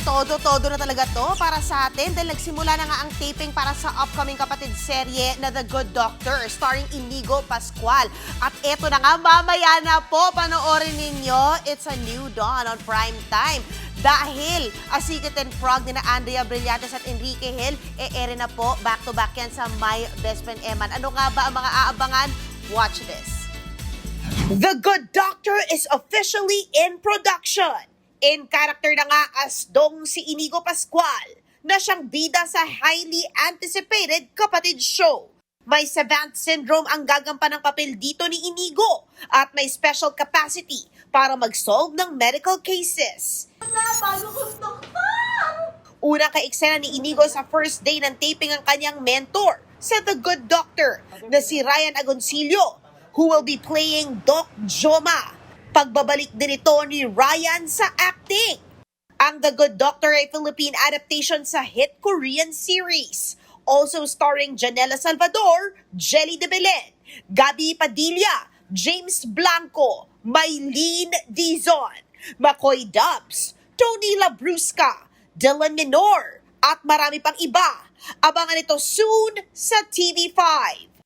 todo-todo na talaga to para sa atin dahil nagsimula na nga ang taping para sa upcoming kapatid serye na The Good Doctor starring Inigo Pascual. At eto na nga, mamaya na po, panoorin ninyo, It's a New Dawn on prime time. Dahil Asikat and Frog ni na Andrea Brillantes at Enrique Hill, ere na po, back-to-back yan sa My Best Friend Eman. Ano nga ba ang mga aabangan? Watch this. The Good Doctor is officially in production. In character na nga as Dong si Inigo Pascual na siyang bida sa highly anticipated kapatid show. May savant syndrome ang gagampan ng papel dito ni Inigo at may special capacity para mag-solve ng medical cases. Una kay eksena ni Inigo sa first day ng taping ang kanyang mentor sa The Good Doctor na si Ryan Agoncillo, who will be playing Doc Joma. Pagbabalik din ito ni Ryan sa acting. Ang The Good Doctor ay Philippine adaptation sa hit Korean series. Also starring Janela Salvador, Jelly de Belen, Gabi Padilla, James Blanco, Maylene Dizon, McCoy Dubs, Tony Labrusca, Dylan Minor, at marami pang iba. Abangan ito soon sa TV5.